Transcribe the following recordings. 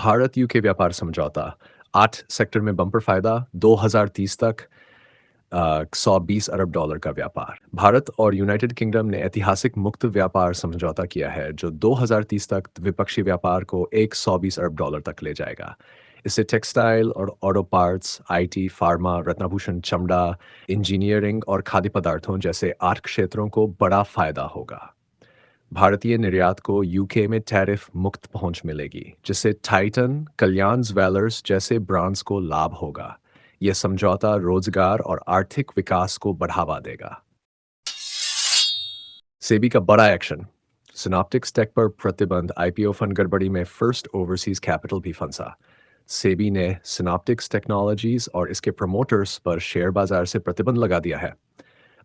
Bharat UK व्यापार समझौता 8 sector में बम्पर फायदा 2030 तक 120 अरब डॉलर का व्यापार। भारत और यूनाइटेड किंगडम ने ऐतिहासिक मुक्त व्यापार समझौता किया है जो 2030 तक द्विपक्षीय व्यापार को 120 अरब डॉलर तक ले जाएगा। इससे टेक्सटाइल और ऑटो पार्ट्स, आईटी, फार्मा, रत्नाभूषण, चमड़ा, इंजीनियरिंग और खाद्य पदार्थों जैसे 8 क्षेत्रों को बड़ा फायदा होगा। भारतीय निर्यात को यूके में टैरिफ मुक्त पहुंच मिलेगी, जिससे टाइटन, कल्याण ज्वेलर्स जैसे ब्रांड्स को लाभ होगा। यह समझौता रोजगार और आर्थिक विकास को बढ़ावा देगा। सेबी का बड़ा एक्शन, सिनॉप्टिक्स टेक पर प्रतिबंध, आईपीओ फंड गड़बड़ी में फर्स्ट ओवरसीज कैपिटल भी फंसा। सेबी ने सिनॉप्टिक्स टेक्नोलॉजीज और इसके प्रमोटर्स पर शेयर बाजार से प्रतिबंध लगा दिया है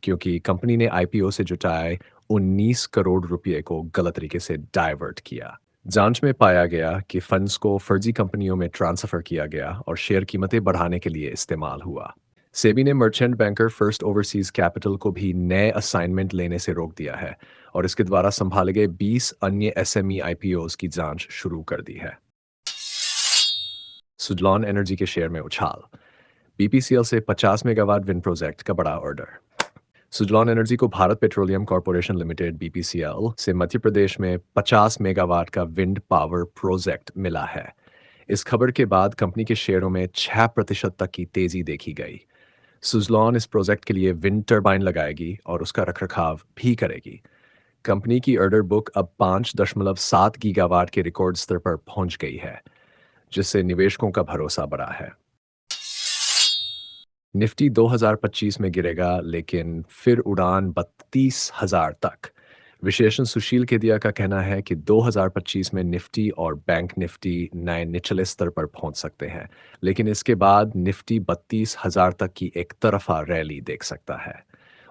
क्योंकि कंपनी ने आईपीओ से जुटाए 19 करोड़ रुपए को गलत तरीके से डाइवर्ट किया। जांच में पाया गया कि फंड्स को फर्जी कंपनियों में ट्रांसफर किया गया और शेयर कीमतें बढ़ाने के लिए इस्तेमाल हुआ। सेबी ने merchant banker first overseas capital को भी नए असाइनमेंट लेने से रोक दिया है और इसके द्वारा संभाले गए 20 अन्य एसएमई आईपीओज की जांच शुरू कर दी है। सुजलॉन एनर्जी के शेयर में उछाल, बीपीसीएल से 50 मेगावाट विंड प्रोजेक्ट का बड़ा ऑर्डर। सुजलॉन एनर्जी को Bharat petroleum corporation limited BPCL से मध्य प्रदेश में 50 मेगावाट का विंड पावर प्रोजेक्ट मिला है। इस खबर के बाद कंपनी के शेयरों में 6% तक की तेजी देखी गई। सुजलॉन इस प्रोजेक्ट के लिए विंड टर्बाइन लगाएगी और उसका रखरखाव भी करेगी। कंपनी की ऑर्डर बुक अब 5.7 गीगावाट के रिकॉर्ड स्तर पर पहुंच गई है, जिससे निवेशकों का भरोसा बढ़ा है। निफ्टी 2025 में गिरेगा, लेकिन फिर उड़ान 32,000 तक। विशेषण सुशील केदिया का कहना है कि 2025 में निफ्टी और बैंक निफ्टी नए निचले स्तर पर पहुंच सकते हैं, लेकिन इसके बाद निफ्टी 32,000 तक की एक तरफा रैली देख सकता है।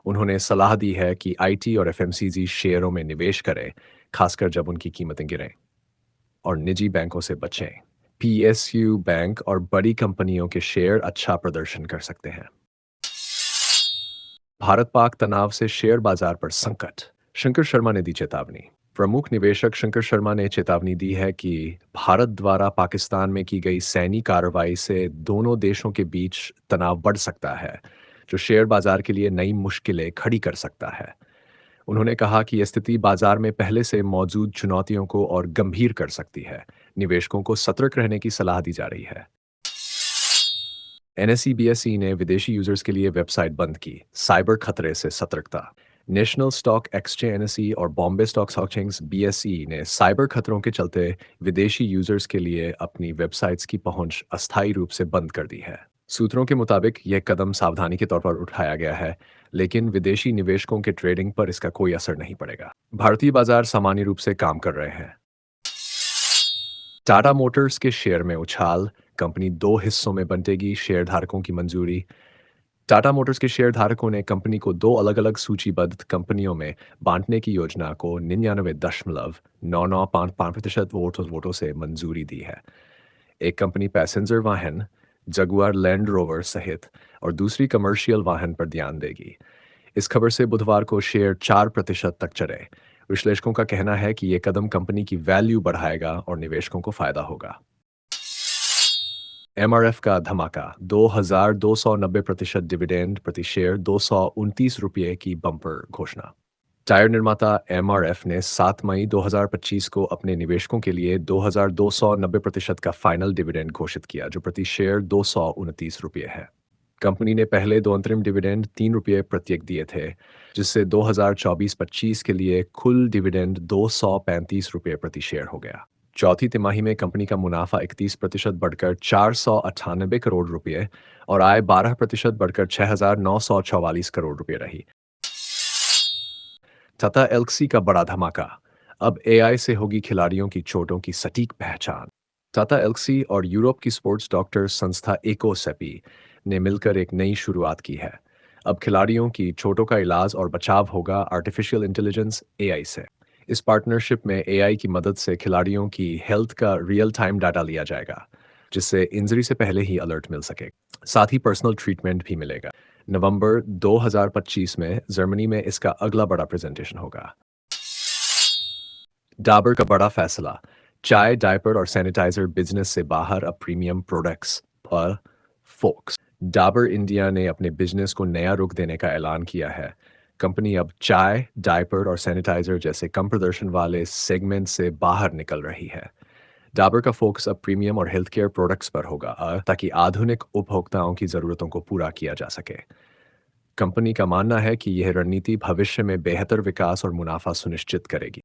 उन्होंने सलाह दी है कि आईटी और एफएमसीजी शेयरों में निवेश करें, खासकर जब उनकी कीमतें गिरें, और निजी बैंकों से बचें। पीएसयू बैंक और बड़ी कंपनियों के शेयर अच्छा प्रदर्शन कर सकते हैं। भारत पाक तनाव से शेयर बाजार पर संकट, शंकर शर्मा ने दी चेतावनी। प्रमुख निवेशक शंकर शर्मा ने चेतावनी दी है कि भारत द्वारा पाकिस्तान में की गई सैन्य कार्रवाई से दोनों देशों के बीच तनाव बढ़ सकता है, जो शेयर बाजार के लिए नई मुश्किलें खड़ी कर सकता है। उन्होंने कहा कि यह स्थिति बाजार में पहले से मौजूद चुनौतियों को और गंभीर कर सकती है। निवेशकों को सतर्क रहने की सलाह दी जा रही है। एनएसई बीएसई ने विदेशी यूजर्स के लिए वेबसाइट बंद की, साइबर खतरे से सतर्कता। नेशनल स्टॉक एक्सचेंज एनएसई और बॉम्बे स्टॉक एक्सचेंज बीएसई ने साइबर खतरों के चलते विदेशी यूजर्स के लिए अपनी वेबसाइट्स की पहुंच अस्थायी रूप से बंद कर दी है। सूत्रों के मुताबिक यह कदम सावधानी के तौर पर उठाया गया है, लेकिन विदेशी निवेशकों के ट्रेडिंग पर इसका कोई असर नहीं पड़ेगा। भारतीय बाजार सामान्य रूप से काम कर रहे हैं। टाटा मोटर्स के शेयर में उछाल, कंपनी 2 हिस्सों में बंटेगी, शेयरधारकों की मंजूरी। टाटा मोटर्स के शेयरधारकों ने कंपनी को 2 अलग-अलग सूचीबद्ध कंपनियों में बांटने की योजना को 99.995% वोटों से मंजूरी दी है। एक कंपनी पैसेंजर वाहन, जगुआर लैंड रोवर सहित, और दूसरी कमर्शियल वाहन पर ध्यान देगी। इस खबर से बुधवार को शेयर 4% तक चढ़े। विश्लेषकों का कहना है कि यह कदम कंपनी की वैल्यू बढ़ाएगा और निवेशकों को फायदा होगा। एमआरएफ का धमाका, 2,290% डिविडेंड प्रति शेयर, 229 रुपये की बम्पर घोषणा। टायर निर्माता एमआरएफ ने 7 मई 2025 को अपने निवेशकों के लिए 2,290% का फाइनल डिविडेंड घोषित किया, जो प्रति शेयर 229 रुपये है। कंपनी ने पहले 2 अंतरिम डिविडेंड 3 रुपये प्रत्येक दिए थे, जिससे 2024-25 के लिए कुल डिविडेंड 235 रुपये प्रति शेयर हो गया। चौथी तिमाही में कंपनी का मुनाफा 31% बढ़कर 498 करोड़ रुपये और आय 12% बढ़कर 6,944 करोड़ रुपये रही। टाटा एल्क्सी का बड़ा धमाका, अब एआई से होगी खिलाड़ियों की चोटों की सटीक पहचान। टाटा एल्क्सी और यूरोप की स्पोर्ट्स डॉक्टर संस्था एकोसेपी ने मिलकर एक नई शुरुआत की है। अब खिलाड़ियों की चोटों का इलाज और बचाव होगा आर्टिफिशियल इंटेलिजेंस एआई से। इस पार्टनरशिप में एआई की मदद से खिलाड़ियों की हेल्थ का रियल टाइम डाटा लिया जाएगा, जिससे इंजरी से पहले ही अलर्ट मिल सके। साथ ही पर्सनल ट्रीटमेंट भी मिलेगा। नवंबर 2025 में जर्मनी में इसका अगला बड़ा प्रेजेंटेशन होगा। डाबर का बड़ा फैसला, चाय, डायपर और सैनिटाइजर बिजनेस से बाहर, अब प्रीमियम प्रोडक्ट्स पर फोकस। डाबर इंडिया ने अपने बिजनेस को नया रुख देने का ऐलान किया है। कंपनी अब चाय, डायपर और सैनिटाइजर जैसे कम प्रदर्शन वाले सेगमेंट से बाहर निकल रही है। डाबर का फोकस अब प्रीमियम और हेल्थ केयर प्रोडक्ट्स पर होगा, ताकि आधुनिक उपभोक्ताओं की ज़रूरतों को पूरा किया जा सके। कंपनी का मानना है कि यह रणनीति भविष्य में बेहतर विकास और मुनाफा सुनिश्चित करेगी।